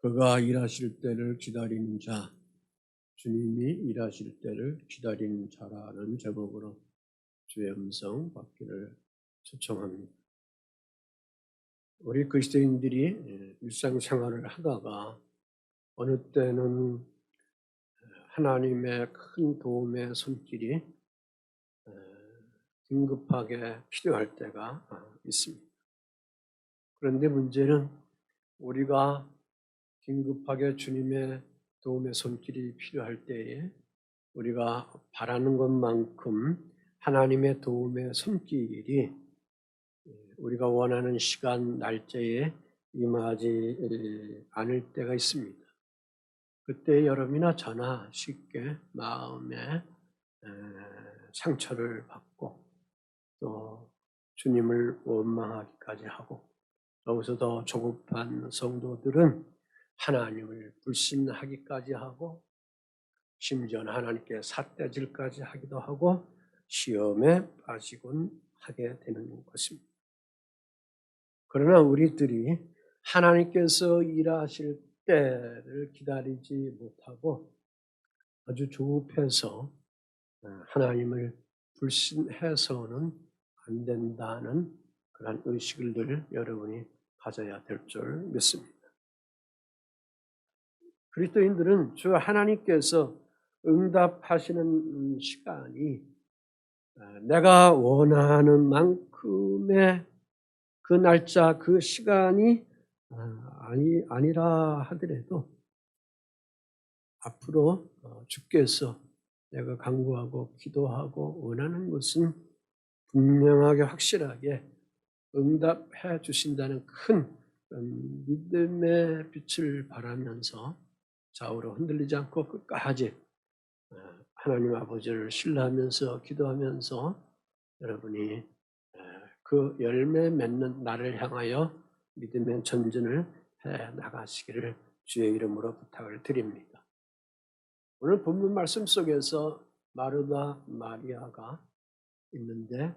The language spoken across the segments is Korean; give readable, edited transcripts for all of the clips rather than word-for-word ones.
그가 일하실 때를 기다리는 자, 주님이 일하실 때를 기다리는 자라는 제목으로 주의 음성 받기를 초청합니다. 우리 그리스도인들이 일상생활을 하다가 어느 때는 하나님의 큰 도움의 손길이 긴급하게 필요할 때가 있습니다. 그런데 문제는 우리가 긴급하게 주님의 도움의 손길이 필요할 때에 우리가 바라는 것만큼 하나님의 도움의 손길이 우리가 원하는 시간, 날짜에 임하지 않을 때가 있습니다. 그때 여러분이나 저나 쉽게 마음에 상처를 받고 또 주님을 원망하기까지 하고 여기서 더 조급한 성도들은 하나님을 불신하기까지 하고 심지어는 하나님께 삿대질까지 하기도 하고 시험에 빠지곤 하게 되는 것입니다. 그러나 우리들이 하나님께서 일하실 때를 기다리지 못하고 아주 조급해서 하나님을 불신해서는 안 된다는 그런 의식을 늘 여러분이 가져야 될 줄 믿습니다. 그리스도인들은 주 하나님께서 응답하시는 시간이 내가 원하는 만큼의 그 날짜, 그 시간이 아니라 하더라도 앞으로 주께서 내가 간구하고 기도하고 원하는 것은 분명하게 확실하게 응답해 주신다는 큰 믿음의 빛을 바라면서 좌우로 흔들리지 않고 끝까지 하나님 아버지를 신뢰하면서 기도하면서 여러분이 그 열매 맺는 날을 향하여 믿음의 전진을 해 나가시기를 주의 이름으로 부탁을 드립니다. 오늘 본문 말씀 속에서 마르다 마리아가 있는데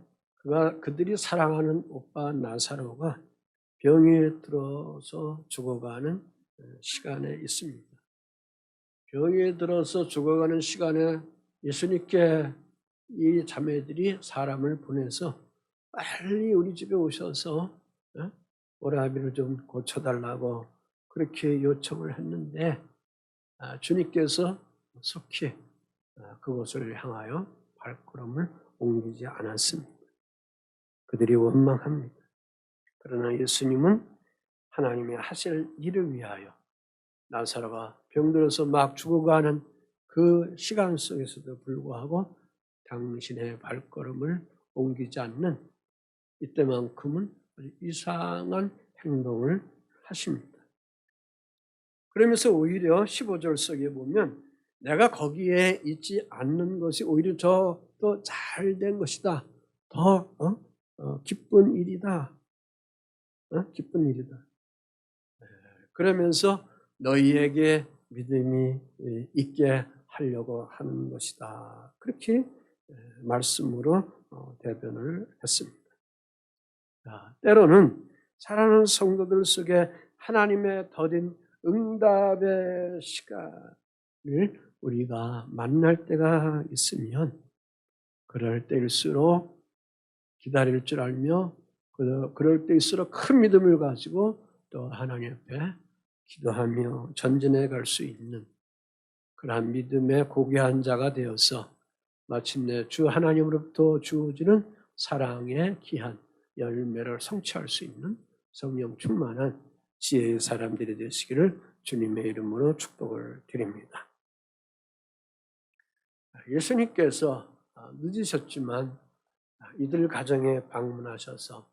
그들이 사랑하는 오빠 나사로가 병에 들어서 죽어가는 시간에 있습니다. 병에 들어서 죽어가는 시간에 예수님께 이 자매들이 사람을 보내서 빨리 우리 집에 오셔서 오라비를 좀 고쳐달라고 그렇게 요청을 했는데 주님께서 속히 그곳을 향하여 발걸음을 옮기지 않았습니다. 그들이 원망합니다. 그러나 예수님은 하나님의 하실 일을 위하여 나사로가 병들어서 막 죽어가는 그 시간 속에서도 불구하고 당신의 발걸음을 옮기지 않는 이때만큼은 이상한 행동을 하십니다. 그러면서 오히려 15절 속에 보면 내가 거기에 있지 않는 것이 오히려 더 잘된 것이다. 더 기쁜 일이다. 기쁜 일이다. 그러면서 너희에게 믿음이 있게 하려고 하는 것이다. 그렇게 말씀으로 대변을 했습니다. 때로는 사랑하는 성도들 속에 하나님의 더딘 응답의 시간을 우리가 만날 때가 있으면 그럴 때일수록 기다릴 줄 알며 그럴 때일수록 큰 믿음을 가지고 또 하나님 앞에 기도하며 전진해 갈 수 있는 그러한 믿음의 고귀한 자가 되어서 마침내 주 하나님으로부터 주어지는 사랑의 귀한 열매를 성취할 수 있는 성령 충만한 지혜의 사람들이 되시기를 주님의 이름으로 축복을 드립니다. 예수님께서 늦으셨지만 이들 가정에 방문하셔서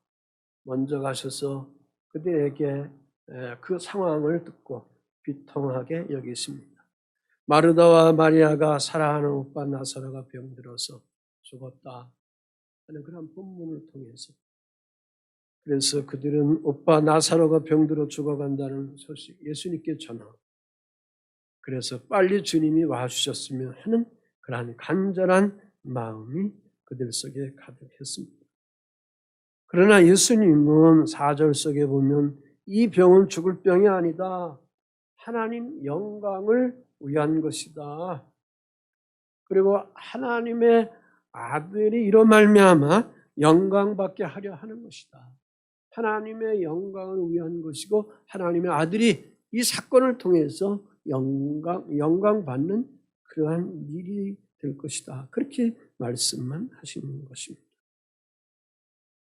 먼저 가셔서 그들에게 그 상황을 듣고 비통하게 여기십니다. 마르다와 마리아가 사랑하는 오빠 나사로가 병들어서 죽었다 하는 그런 본문을 통해서 그래서 그들은 오빠 나사로가 병들어 죽어간다는 소식 예수님께 전하고 그래서 빨리 주님이 와주셨으면 하는 그러한 간절한 마음이 그들 속에 가득했습니다. 그러나 예수님은 4절 속에 보면 이 병은 죽을 병이 아니다. 하나님 영광을 위한 것이다. 그리고 하나님의 아들이 이로 말미암아 영광받게 하려 하는 것이다. 하나님의 영광을 위한 것이고 하나님의 아들이 이 사건을 통해서 영광 받는 그러한 일이 될 것이다. 그렇게 말씀만 하시는 것입니다.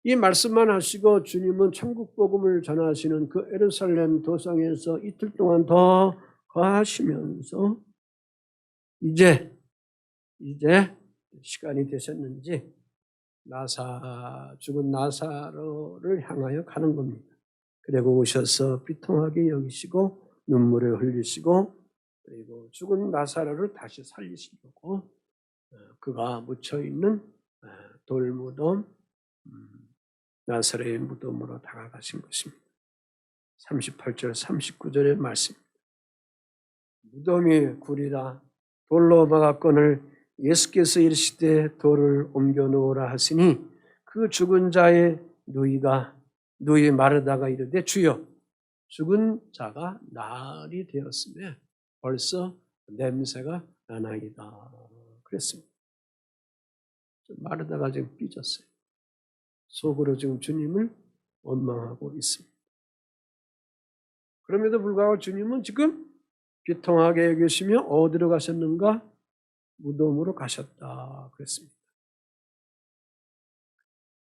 이 말씀만 하시고 주님은 천국 복음을 전하시는 그 예루살렘 도상에서 이틀 동안 더 거하시면서 이제 시간이 되셨는지 죽은 나사로를 향하여 가는 겁니다. 그리고 오셔서 비통하게 여기시고 눈물을 흘리시고 그리고 죽은 나사로를 다시 살리시려고 그가 묻혀있는 돌무덤 나사로의 무덤으로 다가가신 것입니다. 38절 39절의 말씀. 무덤이 굴이라 돌로 막았거늘 예수께서 이르시되 돌을 옮겨 놓으라 하시니 그 죽은 자의 누이 마르다가 이르되 주여 죽은 자가 날이 되었으며 벌써 냄새가 나나이다 그랬습니다. 마르다가 지금 삐졌어요. 속으로 지금 주님을 원망하고 있습니다. 그럼에도 불구하고 주님은 지금 비통하게 여기시며 어디로 가셨는가? 무덤으로 가셨다 그랬습니다.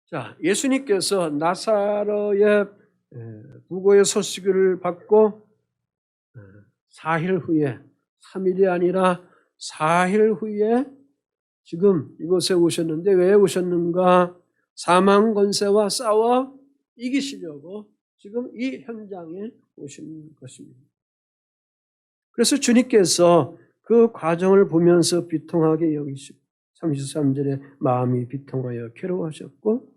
자, 예수님께서 나사로의 부고의 소식을 받고 4일 후에 3일이 아니라 4일 후에 지금 이곳에 오셨는데 왜 오셨는가? 사망 권세와 싸워 이기시려고 지금 이 현장에 오신 것입니다. 그래서 주님께서 그 과정을 보면서 비통하게 여기시고 33절에 마음이 비통하여 괴로워하셨고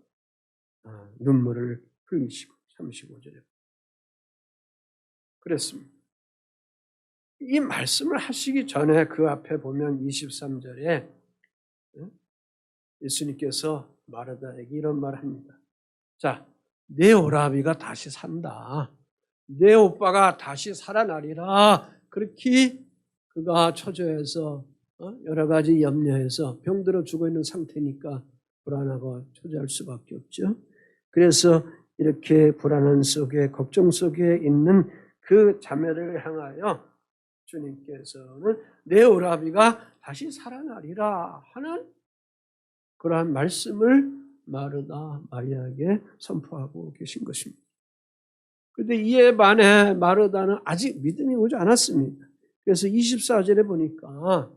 눈물을 흘리시고 35절에 그랬습니다. 이 말씀을 하시기 전에 그 앞에 보면 23절에 예수님께서 마르다에게 이런 말을 합니다. 자, 내 오라비가 다시 산다. 내 오빠가 다시 살아나리라. 그렇게 그가 초조해서 여러 가지 염려해서 병들어 죽어 있는 상태니까 불안하고 초조할 수밖에 없죠. 그래서 이렇게 불안한 속에 걱정 속에 있는 그 자매를 향하여 주님께서는 내 오라비가 다시 살아나리라 하는 그러한 말씀을 마리아에게 선포하고 계신 것입니다. 그런데 이에 반해 마르다는 아직 믿음이 오지 않았습니다. 그래서 24절에 보니까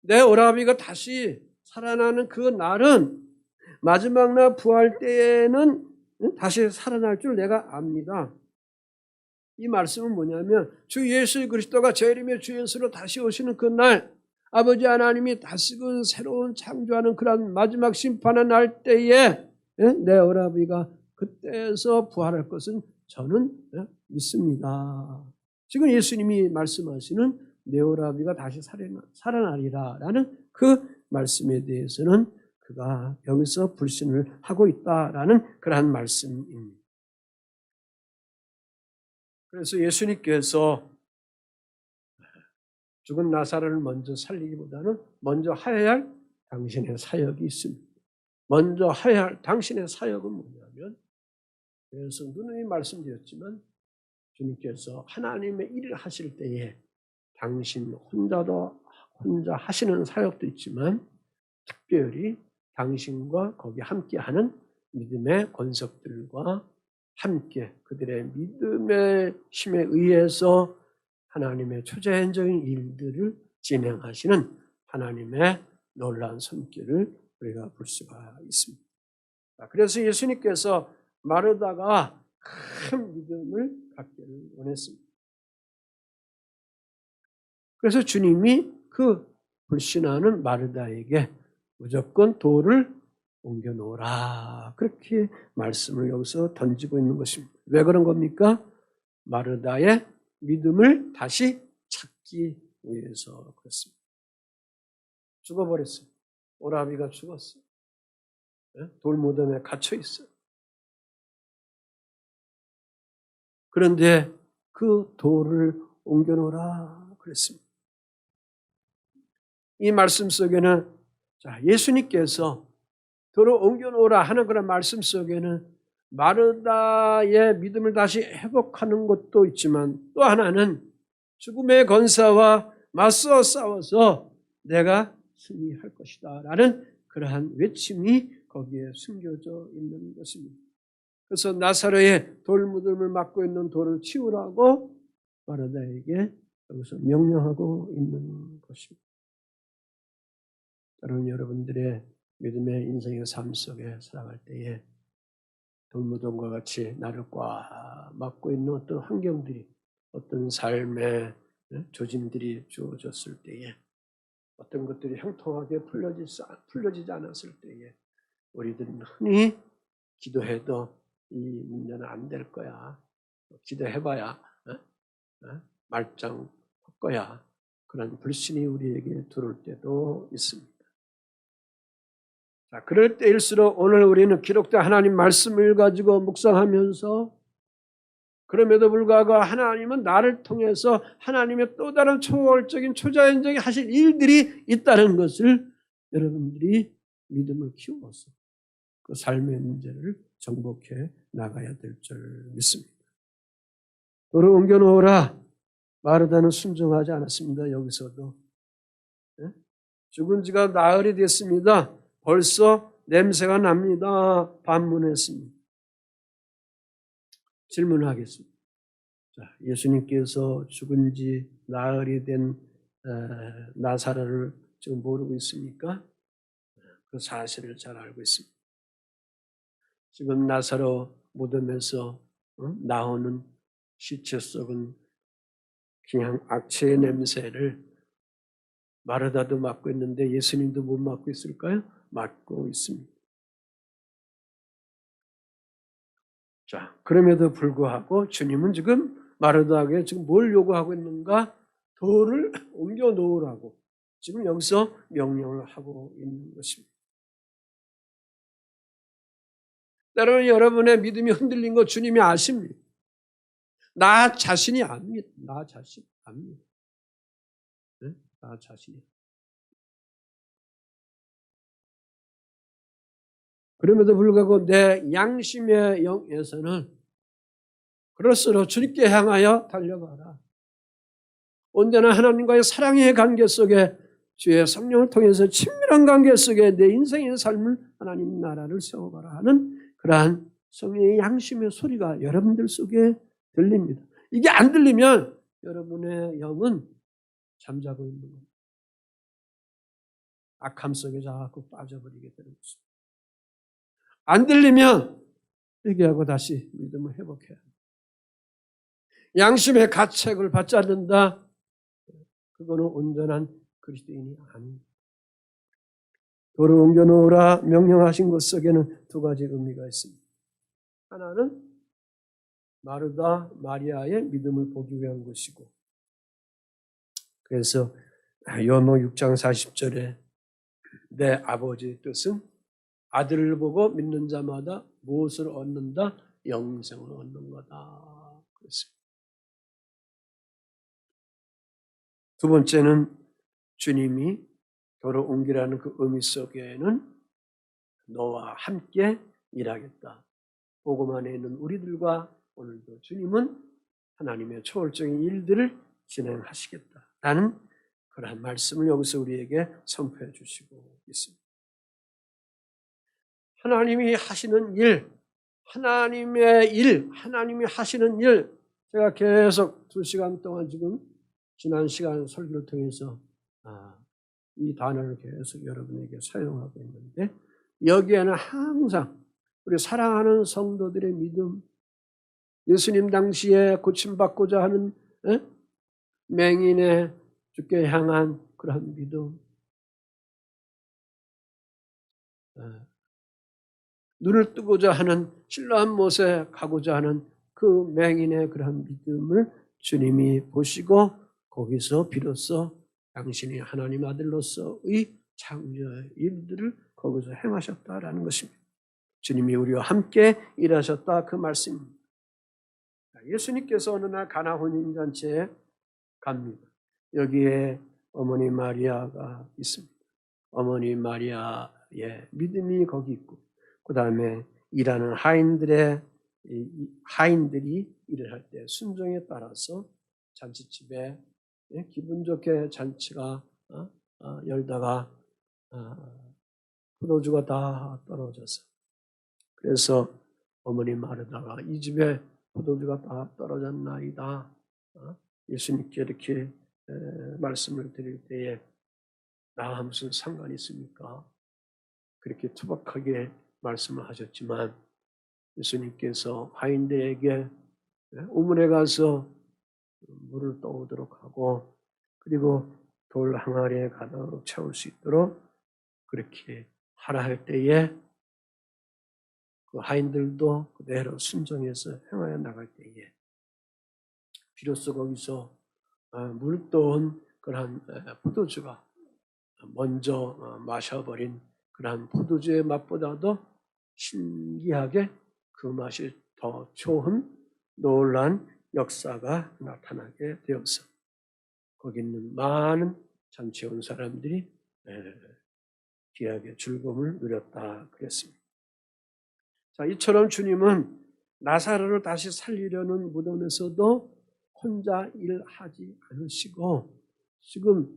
내 오라비가 다시 살아나는 그 날은 마지막 날 부활 때에는 다시 살아날 줄 내가 압니다. 이 말씀은 뭐냐면 주 예수 그리스도가 재림의 주 예수로 다시 오시는 그 날 아버지 하나님이 다시금 새로운 창조하는 그런 마지막 심판의 날 때에 내 오라비가 그때에서 부활할 것은 저는 믿습니다. 지금 예수님이 말씀하시는 내 오라비가 다시 살아나리라라는 그 말씀에 대해서는 그가 여기서 불신을 하고 있다라는 그러한 말씀입니다. 그래서 예수님께서 죽은 나사로를 먼저 살리기보다는 먼저 하여야 할 당신의 사역이 있습니다. 먼저 하여야 할 당신의 사역은 뭐냐면 그래서 누누이 말씀드렸지만 주님께서 하나님의 일을 하실 때에 당신 혼자 하시는 사역도 있지만 특별히 당신과 거기 함께하는 믿음의 권석들과 함께 그들의 믿음의 힘에 의해서 하나님의 초자연적인 일들을 진행하시는 하나님의 놀라운 손길을 우리가 볼 수가 있습니다. 그래서 예수님께서 마르다가 큰 믿음을 갖기를 원했습니다. 그래서 주님이 그 불신하는 마르다에게 무조건 돌을 옮겨 놓으라. 그렇게 말씀을 여기서 던지고 있는 것입니다. 왜 그런 겁니까? 마르다의 믿음을 다시 찾기 위해서 그렇습니다. 죽어버렸어요. 오라비가 죽었어요. 돌무덤에 갇혀 있어요. 그런데 그 돌을 옮겨놓으라 그랬습니다. 이 말씀 속에는 예수님께서 도로 옮겨놓으라 하는 그런 말씀 속에는 마르다의 믿음을 다시 회복하는 것도 있지만 또 하나는 죽음의 권세와 맞서 싸워서 내가 승리할 것이다 라는 그러한 외침이 거기에 숨겨져 있는 것입니다. 그래서 나사로의 돌무덤을 막고 있는 돌을 치우라고 마르다에게 여기서 명령하고 있는 것입니다. 여러분들의 믿음의 인생의 삶 속에 살아갈 때에 돌무덤과 같이 나를 꽉 막고 있는 어떤 환경들이, 어떤 삶의 조짐들이 주어졌을 때에, 어떤 것들이 형통하게 풀려지지 않았을 때에 우리들은 흔히 기도해도 이 문제는 안 될 거야. 기도해봐야 말짱 할 거야. 그런 불신이 우리에게 들어올 때도 있습니다. 자, 그럴 때일수록 오늘 우리는 기록된 하나님 말씀을 가지고 묵상하면서 그럼에도 불구하고 하나님은 나를 통해서 하나님의 또 다른 초월적인 초자연적인 하실 일들이 있다는 것을 여러분들이 믿음을 키워서 그 삶의 문제를 정복해 나가야 될 줄 믿습니다. 도로 옮겨놓으라. 마르다는 순종하지 않았습니다. 여기서도. 죽은 지가 나흘이 됐습니다. 벌써 냄새가 납니다. 반문했습니다. 질문하겠습니다. 자, 예수님께서 죽은 지 나흘이 된 나사로를 지금 모르고 있습니까? 그 사실을 잘 알고 있습니다. 지금 나사로 무덤에서 나오는 시체 썩은 그냥 악취의 냄새를 마르다도 맡고 있는데 예수님도 못 맡고 있을까요? 맡고 있습니다. 자, 그럼에도 불구하고 주님은 지금 마르다에게 지금 뭘 요구하고 있는가? 돌을 옮겨 놓으라고 지금 여기서 명령을 하고 있는 것입니다. 때로는 여러분의 믿음이 흔들린 거 주님이 아십니다. 나 자신이 압니다. 나 자신 압니다. 네? 나 자신이. 그럼에도 불구하고 내 양심의 영에서는 그럴수록 주님께 향하여 달려가라. 언제나 하나님과의 사랑의 관계 속에 주의 성령을 통해서 친밀한 관계 속에 내 인생의 삶을 하나님 나라를 세워가라 하는 그러한 성령의 양심의 소리가 여러분들 속에 들립니다. 이게 안 들리면 여러분의 영은 잠자고 있는 겁니다. 악함 속에 자꾸 빠져버리게 되는 것입니다. 안 들리면 회개하고 다시 믿음을 회복해야 합니다. 양심의 가책을 받지 않는다. 그거는 온전한 그리스도인이 아닙니다. 도를 옮겨놓으라 명령하신 것 속에는 두 가지 의미가 있습니다. 하나는 마르다 마리아의 믿음을 보기 위한 것이고, 그래서 요한복음 6장 40절에 내 아버지의 뜻은 아들을 보고 믿는 자마다 무엇을 얻는다? 영생을 얻는 거다. 그렇습니다. 두 번째는 주님이 도로 옮기라는 그 의미 속에는 너와 함께 일하겠다. 복음 안에 있는 우리들과 오늘도 주님은 하나님의 초월적인 일들을 진행하시겠다라는 그러한 말씀을 여기서 우리에게 선포해 주시고 있습니다. 하나님이 하시는 일, 하나님의 일, 하나님이 하시는 일, 제가 계속 2시간 동안 지금 지난 시간 설교를 통해서 이 단어를 계속 여러분에게 사용하고 있는데, 여기에는 항상 우리 사랑하는 성도들의 믿음, 예수님 당시에 고침받고자 하는 맹인의 주께 향한 그런 믿음, 눈을 뜨고자 하는 신라한 못에 가고자 하는 그 맹인의 그런 믿음을 주님이 보시고 거기서 비로소 당신이 하나님 아들로서의 창조의 일들을 거기서 행하셨다라는 것입니다. 주님이 우리와 함께 일하셨다 그 말씀입니다. 예수님께서 어느 날 가나 혼인잔치에 갑니다. 여기에 어머니 마리아가 있습니다. 어머니 마리아의 믿음이 거기 있고, 그 다음에 일하는 하인들이 일을 할 때 순종에 따라서 잔치집에 기분 좋게 잔치가 열다가 포도주가 다 떨어져서, 그래서 어머니 마르다가 이 집에 포도주가 다 떨어졌나이다, 예수님께 이렇게 말씀을 드릴 때에 나와 무슨 상관이 있습니까? 그렇게 투박하게 말씀을 하셨지만 예수님께서 하인들에게 우물에 가서 물을 떠오도록 하고, 그리고 돌 항아리에 가득 채울 수 있도록 그렇게 하라 할 때에 그 하인들도 그대로 순종해서 행하여 나갈 때에 비로소 거기서 물 떠온 그러한 포도주가 먼저 마셔버린 그러한 포도주의 맛보다도 신기하게 그 맛이 더 좋은 놀라운 역사가 나타나게 되어서 거기 있는 많은 잔치에 온 사람들이 귀하게 즐거움을 누렸다 그랬습니다. 자, 이처럼 주님은 나사로를 다시 살리려는 무덤에서도 혼자 일하지 않으시고 지금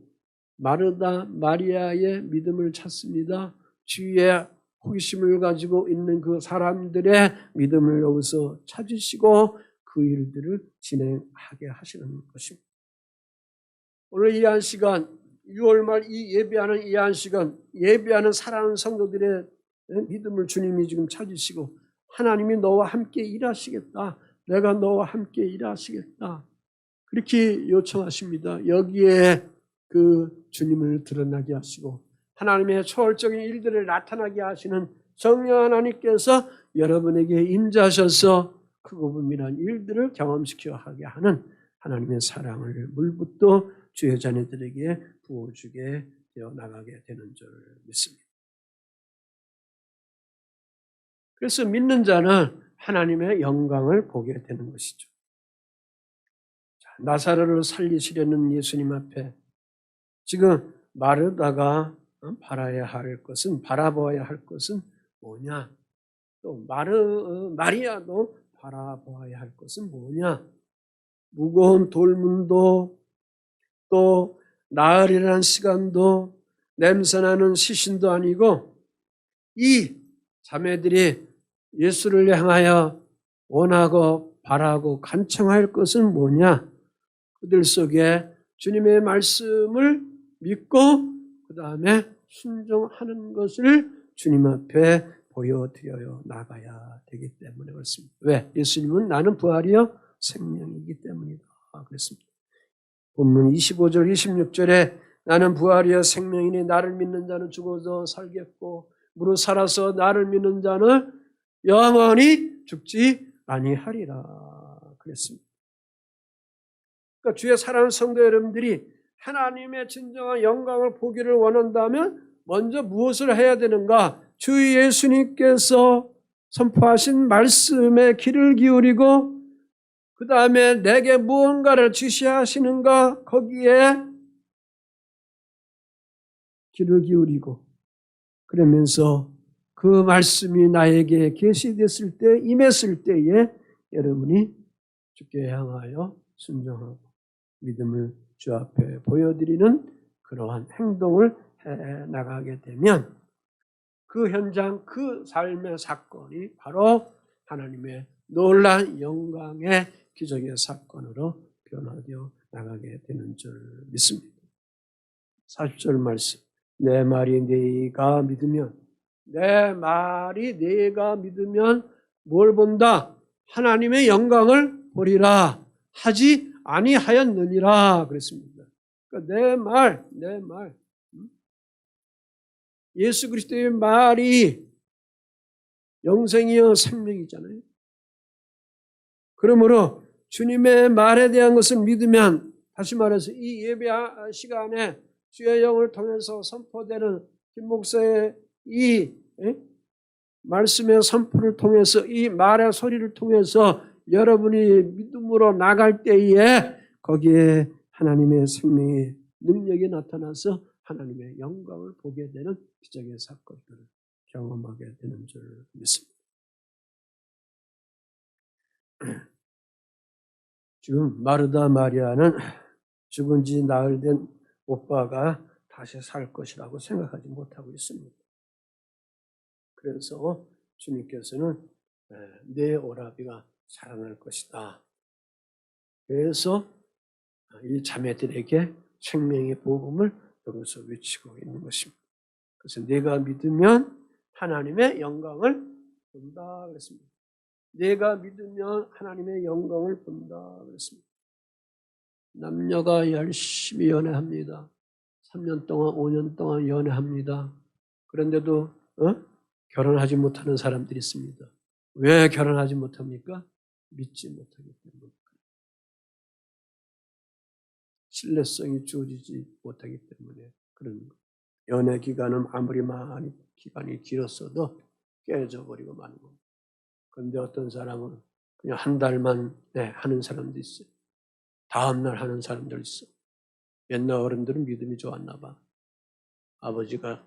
마르다 마리아의 믿음을 찾습니다. 주위에 호기심을 가지고 있는 그 사람들의 믿음을 여기서 찾으시고 그 일들을 진행하게 하시는 것입니다. 오늘 이 한 시간, 6월 말 이 예배하는 이 한 시간, 예배하는 사랑하는 성도들의 믿음을 주님이 지금 찾으시고 하나님이 너와 함께 일하시겠다, 내가 너와 함께 일하시겠다, 그렇게 요청하십니다. 여기에 그 주님을 드러나게 하시고 하나님의 초월적인 일들을 나타나게 하시는 성령 하나님께서 여러분에게 임재하셔서 크고 분명한 일들을 경험시켜 하게 하는 하나님의 사랑을 물붓도 주의 자녀들에게 부어주게 되어 나가게 되는 줄 믿습니다. 그래서 믿는 자는 하나님의 영광을 보게 되는 것이죠. 나사로를 살리시려는 예수님 앞에 지금 마르다가 바라보아야 할 것은 뭐냐? 또 마리아도 바라보아야 할 것은 뭐냐? 무거운 돌문도 또 나흘이라는 시간도 냄새나는 시신도 아니고 이 자매들이 예수를 향하여 원하고 바라고 간청할 것은 뭐냐? 그들 속에 주님의 말씀을 믿고 그 다음에 순종하는 것을 주님 앞에 보여드려 나가야 되기 때문에 그렇습니다. 왜? 예수님은 나는 부활이요 생명이기 때문이다 그랬습니다. 본문 25절 26절에 나는 부활이요 생명이니 나를 믿는 자는 죽어도 살겠고 무릇 살아서 나를 믿는 자는 영원히 죽지 아니하리라 그랬습니다. 그러니까 주의 사랑하는 성도 여러분들이 하나님의 진정한 영광을 보기를 원한다면 먼저 무엇을 해야 되는가? 주 예수님께서 선포하신 말씀에 귀를 기울이고 그 다음에 내게 무언가를 지시하시는가? 거기에 귀를 기울이고 그러면서 그 말씀이 나에게 계시됐을 때, 임했을 때에 여러분이 주께 향하여 순종하고 믿음을 주 앞에 보여드리는 그러한 행동을 해 나가게 되면 그 현장, 그 삶의 사건이 바로 하나님의 놀라운 영광의 기적의 사건으로 변화되어 나가게 되는 줄 믿습니다. 40절 말씀. 내 말이 네가 믿으면 뭘 본다? 하나님의 영광을 보리라 하지 아니하였느니라 그랬습니다. 그러니까 내 말. 예수 그리스도의 말이 영생이요 생명이잖아요. 그러므로 주님의 말에 대한 것을 믿으면 다시 말해서 이 예배 시간에 주의 영을 통해서 선포되는 김 목사의 이 말씀의 선포를 통해서 이 말의 소리를 통해서 여러분이 믿음으로 나갈 때에 거기에 하나님의 생명의 능력이 나타나서 하나님의 영광을 보게 되는 기적의 사건들을 경험하게 되는 줄 믿습니다. 지금 마르다 마리아는 죽은 지 나흘 된 오빠가 다시 살 것이라고 생각하지 못하고 있습니다. 그래서 주님께서는 내 오라비가 살아날 것이다. 그래서 이 자매들에게 생명의 복음을 여기서 외치고 있는 것입니다. 그래서 내가 믿으면 하나님의 영광을 본다 그랬습니다. 내가 믿으면 하나님의 영광을 본다 그랬습니다. 남녀가 열심히 연애합니다. 3년 동안 5년 동안 연애합니다. 그런데도 결혼하지 못하는 사람들이 있습니다. 왜 결혼하지 못합니까? 믿지 못하기 때문에. 신뢰성이 주어지지 못하기 때문에 그런 거. 연애 기간은 아무리 많이 기간이 길었어도 깨져버리고 마는 겁니다. 그런데 어떤 사람은 그냥 한 달만 하는 사람도 있어요. 다음날 하는 사람들 있어. 옛날 어른들은 믿음이 좋았나 봐. 아버지가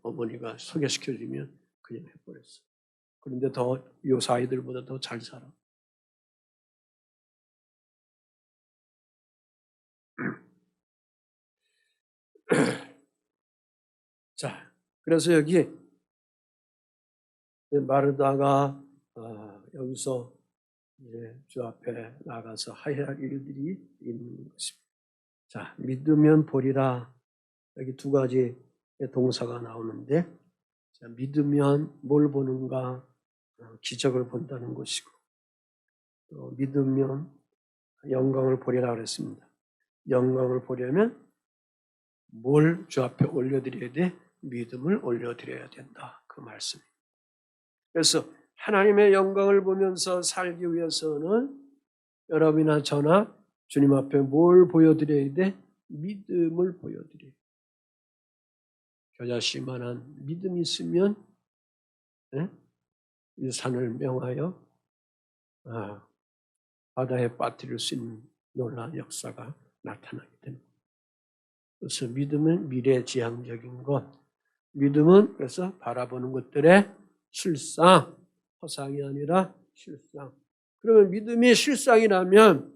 어머니가 소개시켜주면 그냥 해버렸어. 그런데 더 요새 아이들보다 더 잘 살아. 자, 그래서 여기 마르다가 여기서 이제 주 앞에 나가서 해야 할 일들이 있는 것입니다. 자, 믿으면 보리라. 여기 두 가지 동사가 나오는데, 자, 믿으면 뭘 보는가? 기적을 본다는 것이고, 또 믿으면 영광을 보리라 그랬습니다. 영광을 보려면 뭘 주 앞에 올려드려야 돼? 믿음을 올려드려야 된다. 그 말씀입니다. 그래서 하나님의 영광을 보면서 살기 위해서는 여러분이나 저나 주님 앞에 뭘 보여드려야 돼? 믿음을 보여드려야 돼. 겨자씨만한 믿음이 있으면 이 산을 명하여 바다에 빠뜨릴 수 있는 놀라운 역사가 나타나게 됩니다. 그래서 믿음은 미래지향적인 것, 믿음은 그래서 바라보는 것들의 실상, 허상이 아니라 실상. 그러면 믿음이 실상이라면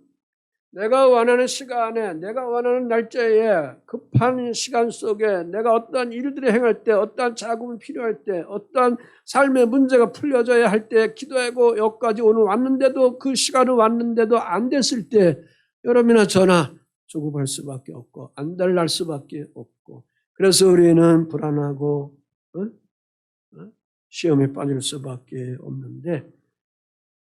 내가 원하는 시간에, 내가 원하는 날짜에, 급한 시간 속에 내가 어떠한 일들을 행할 때, 어떠한 자금이 필요할 때, 어떠한 삶의 문제가 풀려져야 할 때, 기도하고 여기까지 오늘 왔는데도 그 시간은 왔는데도 안 됐을 때 여러분이나 저나 조급할 수밖에 없고 안달날 수밖에 없고, 그래서 우리는 불안하고 시험에 빠질 수밖에 없는데,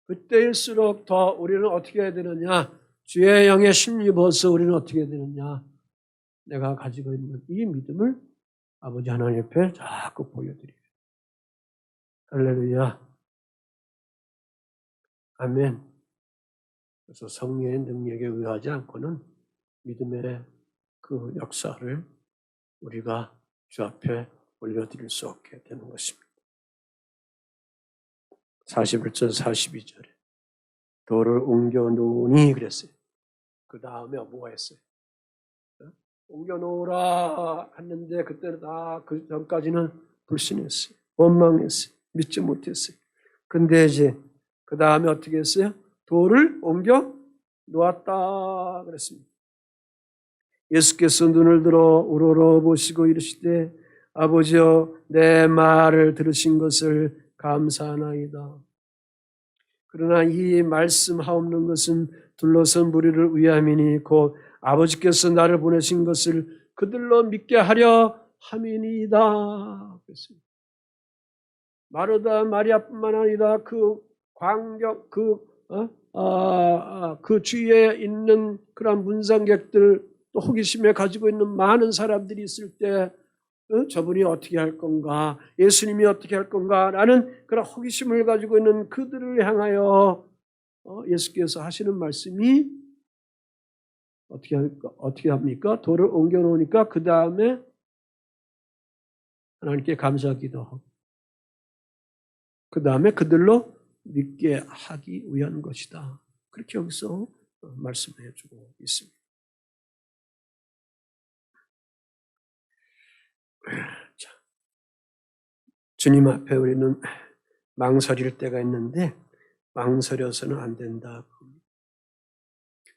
그때일수록 더 우리는 어떻게 해야 되느냐? 주의 영에 힘입어서 우리는 어떻게 해야 되느냐? 내가 가지고 있는 이 믿음을 아버지 하나님 옆에 자꾸 보여드려요. 할렐루야. 아멘. 그래서 성령의 능력에 의하지 않고는 믿음의 그 역사를 우리가 주 앞에 올려드릴 수 없게 되는 것입니다. 41절 42절에 돌을 옮겨 놓으니 그랬어요. 그 다음에 뭐가 했어요? 옮겨 놓으라 했는데 그때는 다 그 전까지는 불신했어요. 원망했어요. 믿지 못했어요. 근데 이제 그 다음에 어떻게 했어요? 돌을 옮겨 놓았다 그랬습니다. 예수께서 눈을 들어 우러러 보시고 이르시되 아버지여 내 말을 들으신 것을 감사하나이다. 그러나 이 말씀하옵는 것은 둘러선 무리를 위함이니 곧 아버지께서 나를 보내신 것을 그들로 믿게 하려 함이니이다. 그랬습니다. 마르다 마리아뿐만 아니라 그 광경 그 주위에 있는 그런 문상객들 또 호기심에 가지고 있는 많은 사람들이 있을 때 저분이 어떻게 할 건가, 예수님이 어떻게 할 건가 라는 그런 호기심을 가지고 있는 그들을 향하여 예수께서 하시는 말씀이 어떻게 합니까? 돌을 옮겨 놓으니까 그 다음에 하나님께 감사하기도 하고 그 다음에 그들로 믿게 하기 위한 것이다. 그렇게 여기서 말씀해 주고 있습니다. 자, 주님 앞에 우리는 망설일 때가 있는데 망설여서는 안 된다.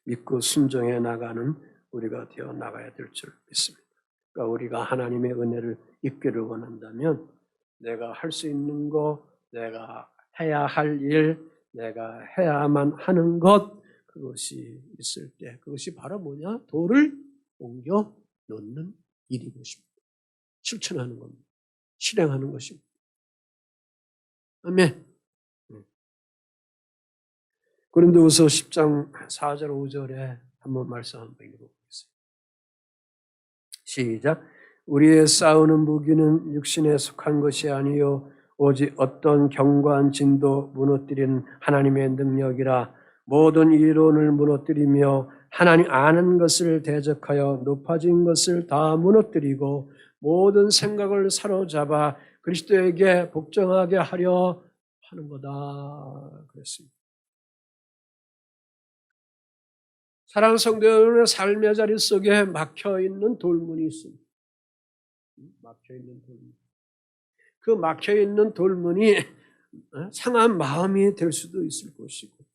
믿고 순종해 나가는 우리가 되어 나가야 될 줄 믿습니다. 그러니까 우리가 하나님의 은혜를 입기를 원한다면 내가 할 수 있는 것, 내가 해야 할 일, 내가 해야만 하는 것, 그것이 있을 때 그것이 바로 뭐냐? 돌을 옮겨 놓는 일인 것입니다. 실천하는 겁니다. 실행하는 것입니다. 아멘. 고린도후서 10장 4절 5절에 한번 말씀 한번 읽어보겠습니다. 시작. 우리의 싸우는 무기는 육신에 속한 것이 아니요 오직 어떤 견고한 진도 무너뜨리는 하나님의 능력이라. 모든 이론을 무너뜨리며 하나님 아는 것을 대적하여 높아진 것을 다 무너뜨리고 모든 생각을 사로잡아 그리스도에게 복종하게 하려 하는 거다 그랬습니다. 사랑하는 성도 여러분의 삶의 자리 속에 막혀있는 돌문이 있습니다. 막혀있는 돌문. 그 막혀있는 돌문이 상한 마음이 될 수도 있을 것이고,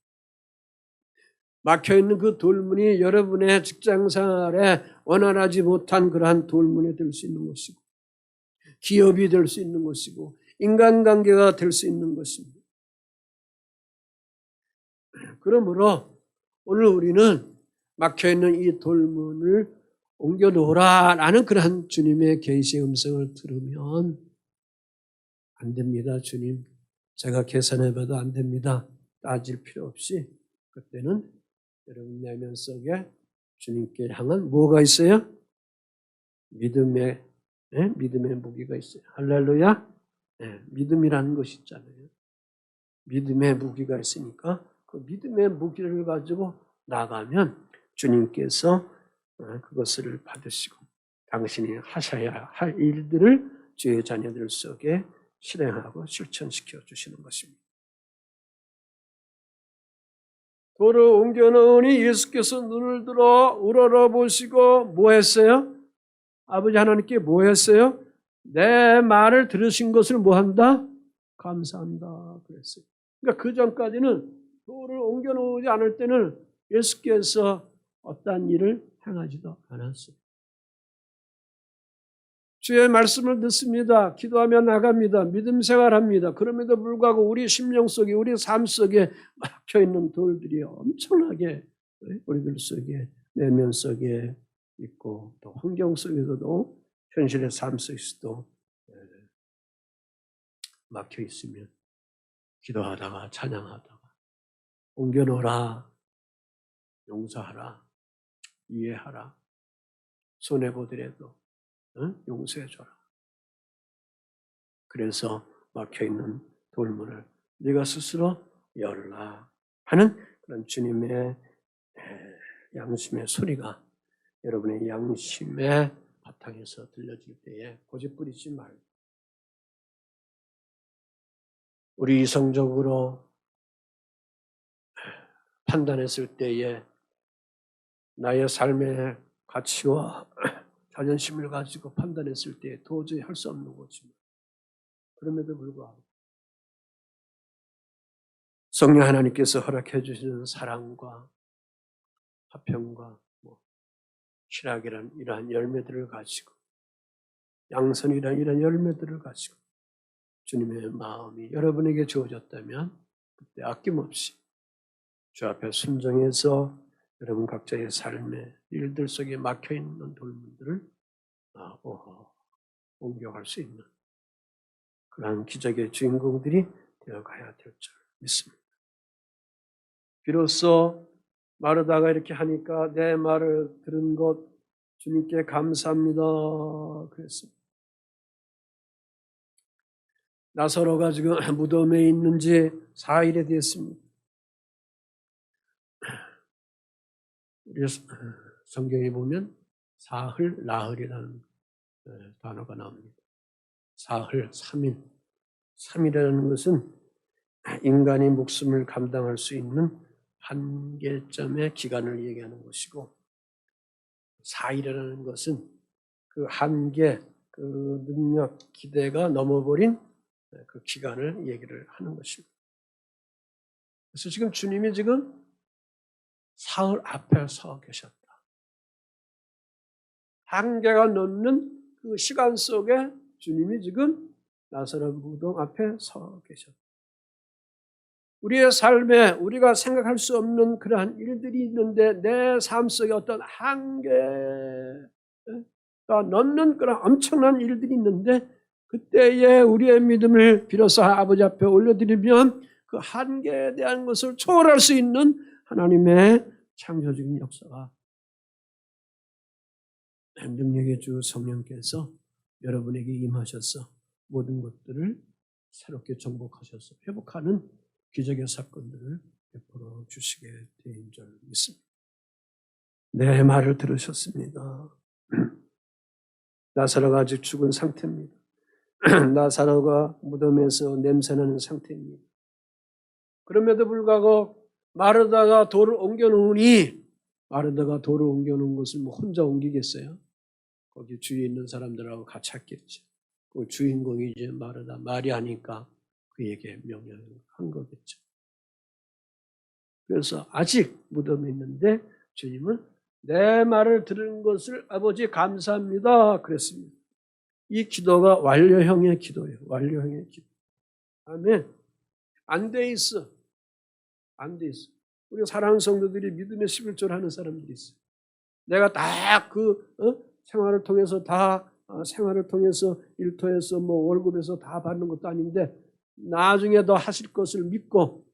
막혀있는 그 돌문이 여러분의 직장생활에 원활하지 못한 그러한 돌문이 될 수 있는 것이고, 기업이 될 수 있는 것이고, 인간관계가 될 수 있는 것입니다. 그러므로 오늘 우리는 막혀있는 이 돌문을 옮겨놓으라라는 그러한 주님의 계시의 음성을 들으면 안 됩니다. 주님, 제가 계산해봐도 안 됩니다. 따질 필요 없이 그때는 여러분 내면 속에 주님께 향한 뭐가 있어요? 믿음의 무기가 있어요. 할렐루야. 믿음이라는 것이 있잖아요. 믿음의 무기가 있으니까 그 믿음의 무기를 가지고 나가면 주님께서 그것을 받으시고 당신이 하셔야 할 일들을 주의 자녀들 속에 실행하고 실천시켜 주시는 것입니다. 돌을 옮겨놓으니 예수께서 눈을 들어 우러러 보시고 뭐 했어요? 아버지 하나님께 뭐 했어요? 내 말을 들으신 것을 뭐 한다? 감사한다 그랬어요. 그러니까 그 전까지는 돌을 옮겨놓지 않을 때는 예수께서 어떠한 일을 행하지도 않았어요. 주의 말씀을 듣습니다. 기도하며 나갑니다. 믿음 생활합니다. 그럼에도 불구하고 우리 심령 속에, 우리 삶 속에 막혀있는 돌들이 엄청나게 우리들 속에, 내면 속에 있고 또 환경 속에서도 현실의 삶 속에서도 막혀있으면 기도하다가 찬양하다가 옮겨놓으라, 용서하라, 이해하라, 손해보더라도 용서해줘라. 그래서 막혀있는 돌문을 네가 스스로 열라 하는 그런 주님의 양심의 소리가 여러분의 양심의 바탕에서 들려질 때에 고집부리지 말고 우리 이성적으로 판단했을 때에 나의 삶의 가치와 자존심을 가지고 판단했을 때 도저히 할 수 없는 거지만 그럼에도 불구하고 성령 하나님께서 허락해 주시는 사랑과 화평과 희락이란 이러한 열매들을 가지고 양선이란 이런 열매들을 가지고 주님의 마음이 여러분에게 주어졌다면 그때 아낌없이 주 앞에 순종해서 여러분 각자의 삶의 일들 속에 막혀있는 돌문들을 옮겨갈 수 있는 그러한 기적의 주인공들이 되어가야 될 줄 믿습니다. 비로소 마르다가 이렇게 하니까 내 말을 들은 것 주님께 감사합니다 그랬습니다. 나사로가 지금 무덤에 있는지 4일이 됐습니다. 우리 성경에 보면 사흘, 나흘이라는 단어가 나옵니다. 사흘, 3일. 3일이라는 것은 인간이 목숨을 감당할 수 있는 한계점의 기간을 얘기하는 것이고 4일이라는 것은 그 한계, 그 능력 기대가 넘어버린 그 기간을 얘기를 하는 것입니다. 그래서 지금 주님이 지금 사흘 앞에 서 계셨다. 한계가 넘는 그 시간 속에 주님이 지금 나사렛 무덤 앞에 서 계셨다. 우리의 삶에 우리가 생각할 수 없는 그러한 일들이 있는데 내 삶 속에 어떤 한계가 넘는 그런 엄청난 일들이 있는데 그때에 우리의 믿음을 빌어서 아버지 앞에 올려드리면 그 한계에 대한 것을 초월할 수 있는 하나님의 창조적인 역사가 능력의 주 성령께서 여러분에게 임하셔서 모든 것들을 새롭게 정복하셔서 회복하는 기적의 사건들을 베풀어 주시게 된 줄 믿습니다. 내 말을 들으셨습니다. 나사로가 아직 죽은 상태입니다. 나사로가 무덤에서 냄새나는 상태입니다. 그럼에도 불구하고 마르다가 돌을 옮겨놓으니 마르다가 돌을 옮겨놓은 것을 뭐 혼자 옮기겠어요? 거기 주위에 있는 사람들하고 같이 했겠죠. 그 주인공이 이제 마르다 말이 하니까 그에게 명령을 한 거겠죠. 그래서 아직 무덤에 있는데 주님은 내 말을 들은 것을 아버지 감사합니다 그랬습니다. 이 기도가 완료형의 기도예요. 완료형의 기도. 아멘. 안 돼 있어. 안 돼 있어. 우리 사랑하는 성도들이 믿음의 11조를 하는 사람들이 있어요. 내가 다 생활을 통해서 일터에서 뭐 월급에서 다 받는 것도 아닌데 나중에 더 하실 것을 믿고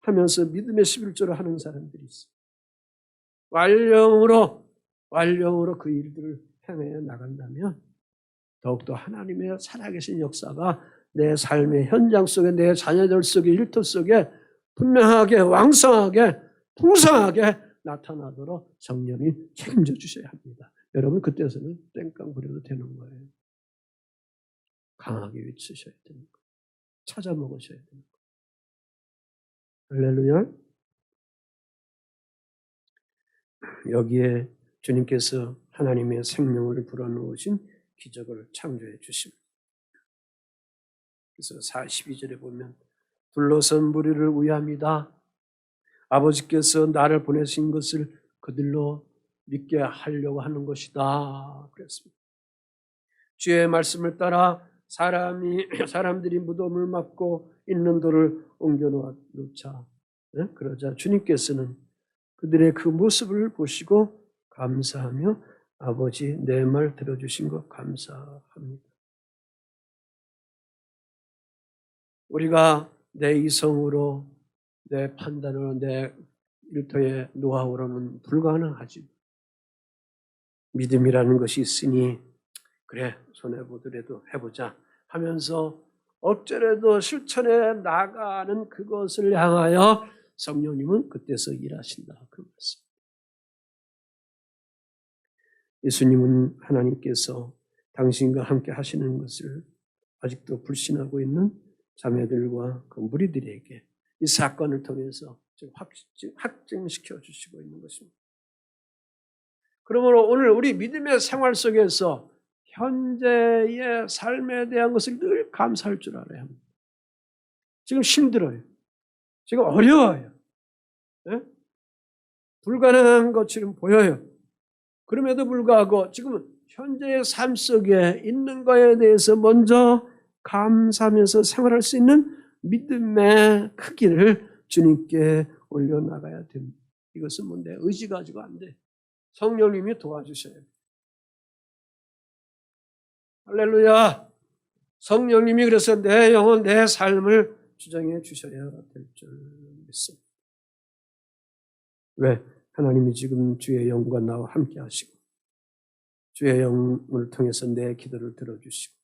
하면서 믿음의 11조를 하는 사람들이 있어요. 완령으로 그 일들을 행해 나간다면 더욱더 하나님의 살아계신 역사가 내 삶의 현장 속에 내 자녀들 속에 일터 속에 분명하게 왕성하게 풍성하게 나타나도록 성령이 책임져 주셔야 합니다. 여러분 그때서는 땡깡 부려도 되는 거예요. 강하게 외치셔야 되는 거예요. 찾아 먹으셔야 되는 거예요. 할렐루야. 여기에 주님께서 하나님의 생명을 불어넣으신 기적을 창조해 주십니다. 그래서 42절에 보면 둘러선 무리를 위함이다. 아버지께서 나를 보내신 것을 그들로 믿게 하려고 하는 것이다. 그랬습니다. 주의 말씀을 따라 사람들이 무덤을 막고 있는 돌을 옮겨 놓자. 그러자 주님께서는 그들의 그 모습을 보시고 감사하며 아버지 내 말 들어주신 것 감사합니다. 우리가 내 이성으로 내 판단으로 내 일터의 노하우로는 불가능하지. 믿음이라는 것이 있으니 그래 손해보더라도 해보자 하면서 어쩌라도 실천해 나가는 그것을 향하여 성령님은 그때서 일하신다. 그 말씀. 예수님은 하나님께서 당신과 함께 하시는 것을 아직도 불신하고 있는 자매들과 그 무리들에게 이 사건을 통해서 지금 확증시켜 주시고 있는 것입니다. 그러므로 오늘 우리 믿음의 생활 속에서 현재의 삶에 대한 것을 늘 감사할 줄 알아야 합니다. 지금 힘들어요. 지금 어려워요. 네? 불가능한 것처럼 보여요. 그럼에도 불구하고 지금 현재의 삶 속에 있는 것에 대해서 먼저 감사하면서 생활할 수 있는 믿음의 크기를 주님께 올려나가야 됩니다. 이것은 뭐 내 의지 가지고 안 돼. 성령님이 도와주셔야 돼요. 할렐루야. 성령님이 그래서 내 영혼, 내 삶을 주장해 주셔야 될 줄 믿습니다. 왜? 하나님이 지금 주의 영과 나와 함께 하시고 주의 영을 통해서 내 기도를 들어주시고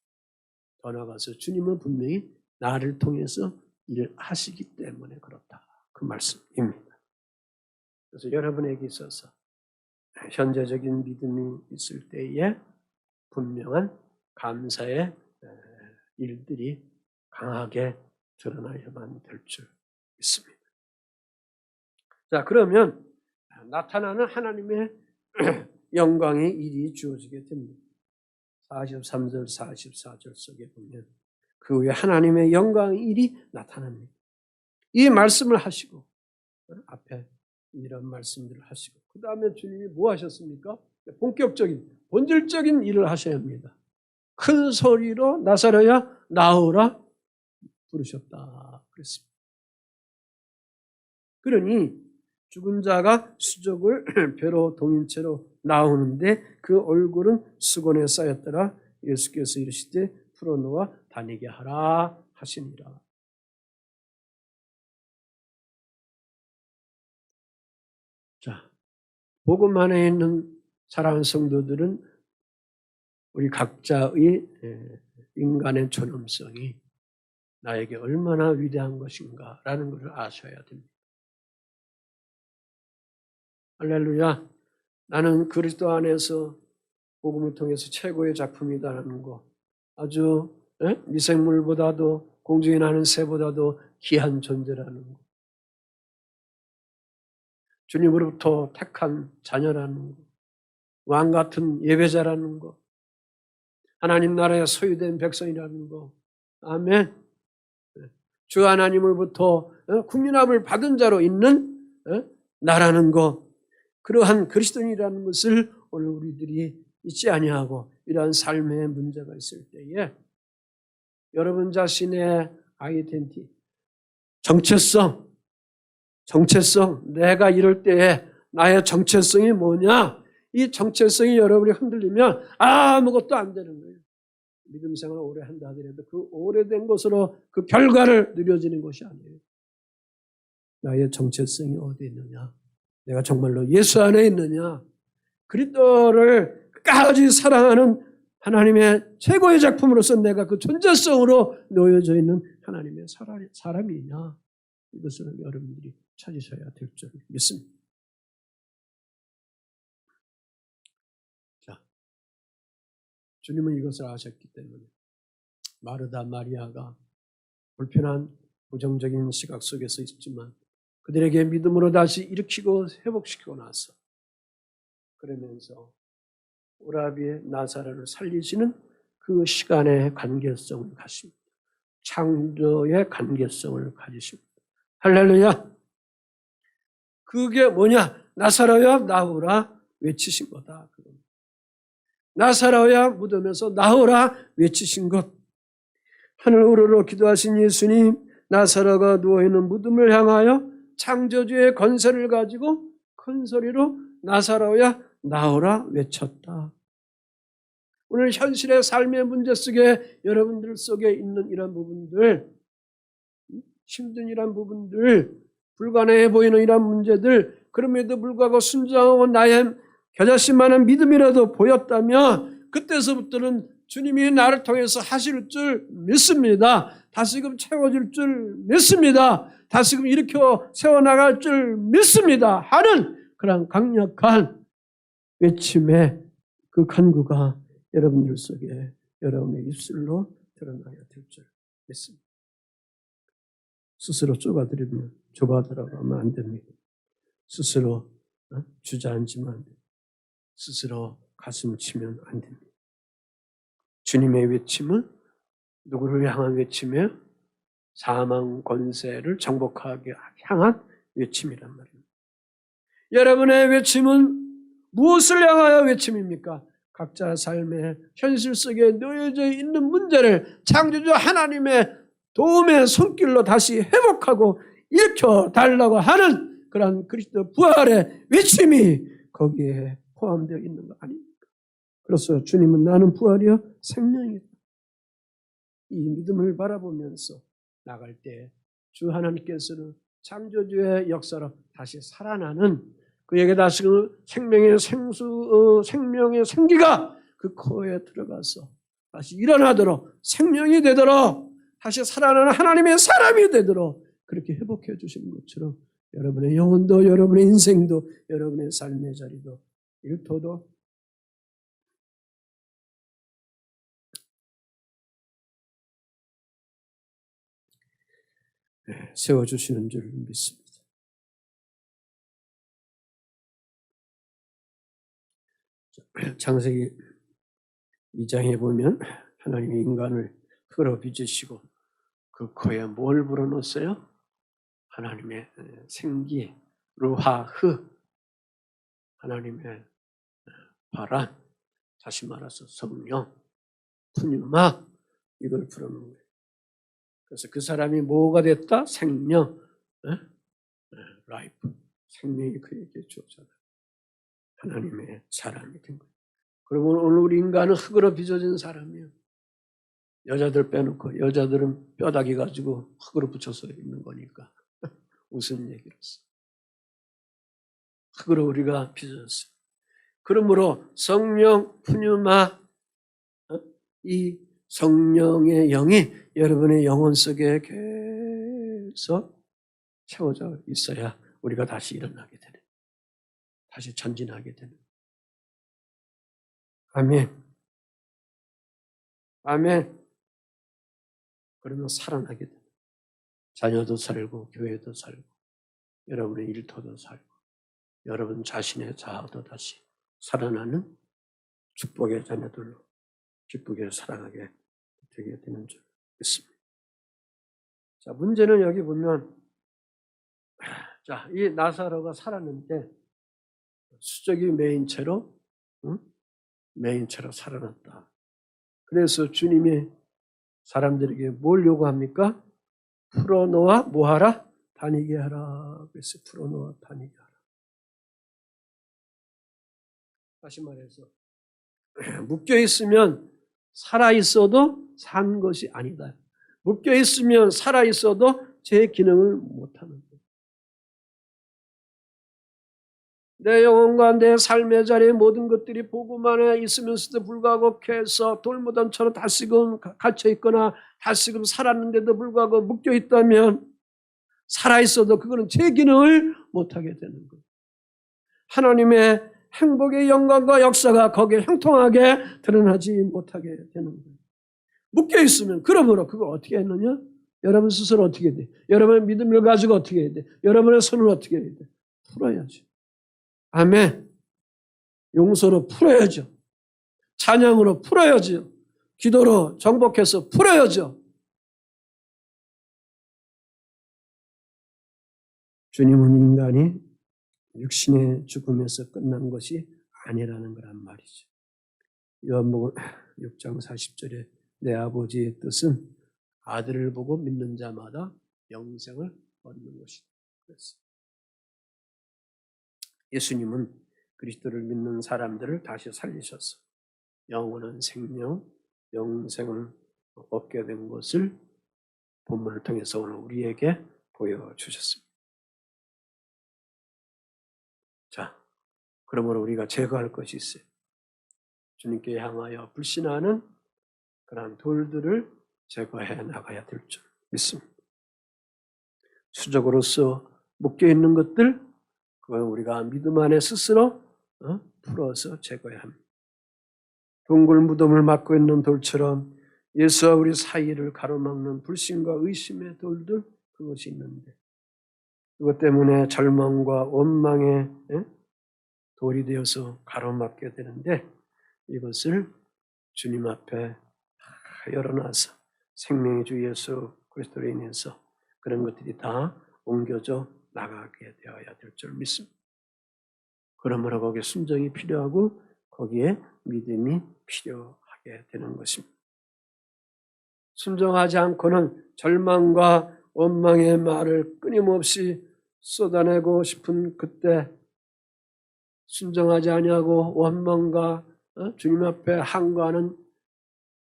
더 나아가서 주님은 분명히 나를 통해서 일을 하시기 때문에 그렇다. 그 말씀입니다. 그래서 여러분에게 있어서 현재적인 믿음이 있을 때에 분명한 감사의 일들이 강하게 드러나야만 될 줄 믿습니다. 자, 그러면 나타나는 하나님의 영광의 일이 주어지게 됩니다. 43절, 44절 속에 보면 그 후에 하나님의 영광의 일이 나타납니다. 이 말씀을 하시고 앞에 이런 말씀들을 하시고 그 다음에 주님이 뭐 하셨습니까? 본격적인 본질적인 일을 하셔야 합니다. 큰 소리로 나사로야 나오라 부르셨다 그랬습니다. 그러니 죽은 자가 수족을 배로 동인 채로 나오는데 그 얼굴은 수건에 쌓였더라. 예수께서 이르시되 풀어놓아 다니게 하라 하시니라. 자, 복음 안에 있는 사랑하는 성도들은 우리 각자의 인간의 존엄성이 나에게 얼마나 위대한 것인가라는 것을 아셔야 됩니다. 할렐루야. 나는 그리스도 안에서 복음을 통해서 최고의 작품이다라는 거, 아주 미생물보다도 공중에 나는 새보다도 귀한 존재라는 거, 주님으로부터 택한 자녀라는 거, 왕 같은 예배자라는 거, 하나님 나라에 소유된 백성이라는 거, 아멘. 주 하나님으로부터 국민함을 받은 자로 있는 나라는 거, 그러한 그리스도인이라는 것을 오늘 우리들이 잊지 아니하고 이러한 삶의 문제가 있을 때에 여러분 자신의 아이덴티, 정체성, 내가 이럴 때에 나의 정체성이 뭐냐? 이 정체성이 여러분이 흔들리면 아무것도 안 되는 거예요. 믿음 생활을 오래 한다 하더라도 그 오래된 것으로 그 결과를 누려지는 것이 아니에요. 나의 정체성이 어디 있느냐? 내가 정말로 예수 안에 있느냐? 그리스도를 끝까지 사랑하는 하나님의 최고의 작품으로서 내가 그 존재성으로 놓여져 있는 하나님의 사람이냐? 이것을 여러분들이 찾으셔야 될 줄 믿습니다. 자, 주님은 이것을 아셨기 때문에 마르다 마리아가 불편한 부정적인 시각 속에서 있지만 그들에게 믿음으로 다시 일으키고 회복시키고 나서 그러면서 오라비의 나사로를 살리시는 그 시간의 관계성을 가십니다. 창조의 관계성을 가지십니다. 할렐루야. 그게 뭐냐? 나사로야 나오라 외치신 거다. 나사로야 무덤에서 나오라 외치신 것. 하늘 우러러 기도하신 예수님, 나사로가 누워있는 무덤을 향하여 창조주의 권세를 가지고 큰 소리로 나사로야 나오라 외쳤다. 오늘 현실의 삶의 문제 속에 여러분들 속에 있는 이런 부분들, 힘든 이런 부분들, 불가능해 보이는 이런 문제들, 그럼에도 불구하고 순종하고 나의 겨자씨만한 믿음이라도 보였다면 그때서부터는 주님이 나를 통해서 하실 줄 믿습니다. 다시금 채워줄 줄 믿습니다. 다시금 일으켜 세워나갈 줄 믿습니다. 하는 그런 강력한 외침의 그 간구가 여러분들 속에 여러분의 입술로 드러나야 될 줄 믿습니다. 스스로 좁아들어가면 안 됩니다. 스스로 주저앉으면 안 됩니다. 스스로 가슴 치면 안 됩니다. 주님의 외침은 누구를 향한 외침이에요? 사망 권세를 정복하게 향한 외침이란 말입니다. 여러분의 외침은 무엇을 향하여 외침입니까? 각자 삶의 현실 속에 놓여져 있는 문제를 창조주 하나님의 도움의 손길로 다시 회복하고 일으켜달라고 하는 그런 그리스도 부활의 외침이 거기에 포함되어 있는 거 아닙니까? 그래서 주님은 나는 부활이요 생명이다. 이 믿음을 바라보면서 나갈 때 주 하나님께서는 창조주의 역사로 다시 살아나는 그에게 다시 그 생명의 생명의 생기가 그 코에 들어가서 다시 일어나도록 생명이 되도록 다시 살아나는 하나님의 사람이 되도록 그렇게 회복해 주시는 것처럼 여러분의 영혼도 여러분의 인생도 여러분의 삶의 자리도 일터도 세워주시는 줄 믿습니다. 창세기 2장에 보면 하나님이 인간을 흙으로 빚으시고 그 코에 뭘 불어넣었어요? 하나님의 생기, 루하흐, 하나님의 바람, 다시 말해서 성령, 푸뉴마, 이걸 불어넣은 거예요. 그래서 그 사람이 뭐가 됐다? 생명, 라이프, 생명이 그에게 주어졌다. 하나님의 사람이 된 거예요. 그러면 오늘 우리 인간은 흙으로 빚어진 사람이에요. 여자들 빼놓고 여자들은 뼈다귀 가지고 흙으로 붙여서 있는 거니까 무슨 얘기로서 흙으로 우리가 빚어졌어요. 그러므로 성령 푸뉴마, 이 성령의 영이 여러분의 영혼 속에 계속 채워져 있어야 우리가 다시 일어나게 되는, 다시 전진하게 되는. 아멘. 아멘. 그러면 살아나게 되는. 자녀도 살고 교회도 살고 여러분의 일터도 살고 여러분 자신의 자아도 다시 살아나는 축복의 자녀들로 기쁘게 살아가게 되게 되는 줄 믿습니다. 자, 문제는 여기 보면, 자, 이 나사로가 살았는데 수적이 메인 채로, 메인 채로 살아났다. 그래서 주님이 사람들에게 뭘 요구합니까? 풀어놓아 뭐하라? 다니게 하라. 그래서 풀어놓아 다니게 하라. 다시 말해서 묶여있으면 살아있어도 산 것이 아니다. 묶여있으면 살아있어도 제 기능을 못하는 거예요. 내 영혼과 내 삶의 자리에 모든 것들이 복음만에 있으면서도 불구하고 계속 돌무덤처럼 다시금 갇혀있거나 다시금 살았는데도 불구하고 묶여있다면 살아있어도 그거는 제 기능을 못하게 되는 거예요. 하나님의 행복의 영광과 역사가 거기에 형통하게 드러나지 못하게 되는 거예요. 묶여있으면 그러므로 그걸 어떻게 했느냐? 여러분 스스로 어떻게 해야 돼? 여러분의 믿음을 가지고 어떻게 해야 돼? 여러분의 손을 어떻게 해야 돼? 풀어야죠. 아멘. 용서로 풀어야죠. 찬양으로 풀어야죠. 기도로 정복해서 풀어야죠. 주님은 인간이 육신의 죽음에서 끝난 것이 아니라는 거란 말이죠. 요한복음 6장 40절에 내 아버지의 뜻은 아들을 보고 믿는 자마다 영생을 얻는 것이다. 그랬어요. 예수님은 그리스도를 믿는 사람들을 다시 살리셔서 영원한 생명, 영생을 얻게 된 것을 본문을 통해서 오늘 우리에게 보여주셨습니다. 자, 그러므로 우리가 제거할 것이 있어요. 주님께 향하여 불신하는 그러한 돌들을 제거해 나가야 될 줄 믿습니다. 수적으로서 묶여있는 것들, 그걸 우리가 믿음 안에 스스로 풀어서 제거해야 합니다. 동굴 무덤을 막고 있는 돌처럼 예수와 우리 사이를 가로막는 불신과 의심의 돌들, 그것이 있는데 그것 때문에 절망과 원망의 돌이 되어서 가로막게 되는데 이것을 주님 앞에 열어놔서 생명의 주 예수 그리스도로 인해서 그런 것들이 다 옮겨져 나가게 되어야 될 줄 믿습니다. 그러므로 거기에 순종이 필요하고 거기에 믿음이 필요하게 되는 것입니다. 순종하지 않고는 절망과 원망의 말을 끊임없이 쏟아내고 싶은 그때 순종하지 아니하고 원망과 주님 앞에 항거하는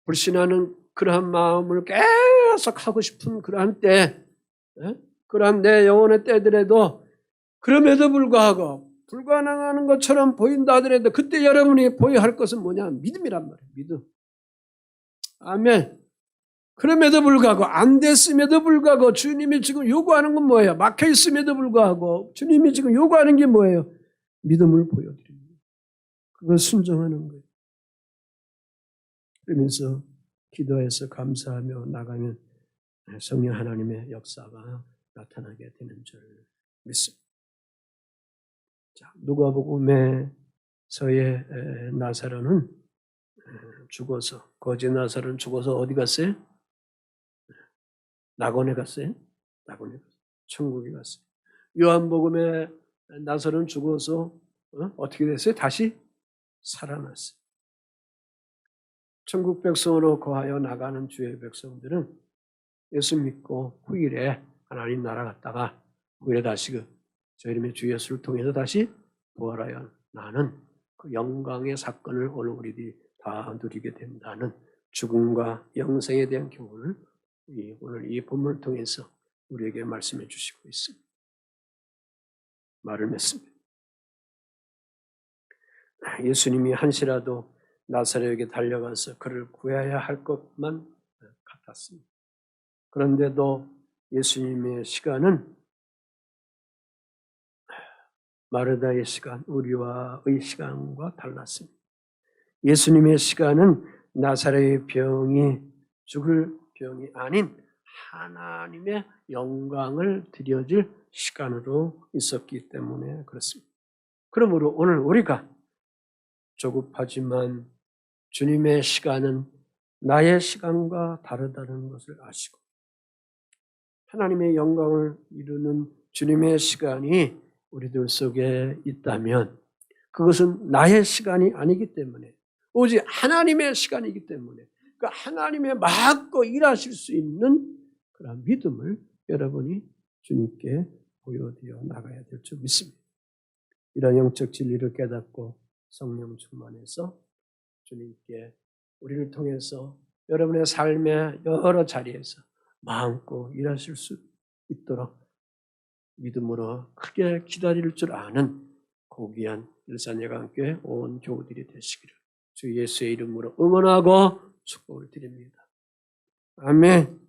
불신하는 그러한 마음을 계속 하고 싶은 그러한 때, 그러한 내 영혼의 때들에도 그럼에도 불구하고 불가능한 것처럼 보인다 하더라도 그때 여러분이 보여야 할 것은 뭐냐? 믿음이란 말이에요. 믿음. 아멘. 그럼에도 불구하고 안 됐음에도 불구하고 주님이 지금 요구하는 건 뭐예요? 막혀 있음에도 불구하고 주님이 지금 요구하는 게 뭐예요? 믿음을 보여드립니다. 그걸 순종하는 거예요. 그러면서 기도해서 감사하며 나가면 성령 하나님의 역사가 나타나게 되는 줄 믿습니다. 자, 누가복음에서의 나사로는 죽어서 거지 나사로는 죽어서 어디 갔어요? 낙원에 갔어요. 낙원에 갔어요. 천국에 갔어요. 요한복음에 나사로는 죽어서 어떻게 됐어요? 다시 살아났어요. 천국 백성으로 거하여 나가는 주의 백성들은 예수 믿고 후일에 하나님 나라 갔다가 후일에 다시 저 이름의 주 예수를 통해서 다시 부활하여 나는 그 영광의 사건을 오늘 우리들이 다 누리게 된다는 죽음과 영생에 대한 교훈을 오늘 이 본문을 통해서 우리에게 말씀해 주시고 있습니다. 말을 맺습니다. 예수님이 한시라도 나사렛에게 달려가서 그를 구해야 할 것만 같았습니다. 그런데도 예수님의 시간은 마르다의 시간, 우리와의 시간과 달랐습니다. 예수님의 시간은 나사렛의 병이 죽을 병이 아닌 하나님의 영광을 드려질 시간으로 있었기 때문에 그렇습니다. 그러므로 오늘 우리가 조급하지만 주님의 시간은 나의 시간과 다르다는 것을 아시고 하나님의 영광을 이루는 주님의 시간이 우리들 속에 있다면 그것은 나의 시간이 아니기 때문에 오직 하나님의 시간이기 때문에 그 하나님의 맞고 일하실 수 있는 그런 믿음을 여러분이 주님께 보여드려 나가야 될 줄 믿습니다. 이런 영적 진리를 깨닫고 성령 충만해서 주님께 우리를 통해서 여러분의 삶의 여러 자리에서 마음껏 일하실 수 있도록 믿음으로 크게 기다릴 줄 아는 고귀한 일산예강교회 온 교우들이 되시기를 주 예수의 이름으로 응원하고 축복을 드립니다. 아멘.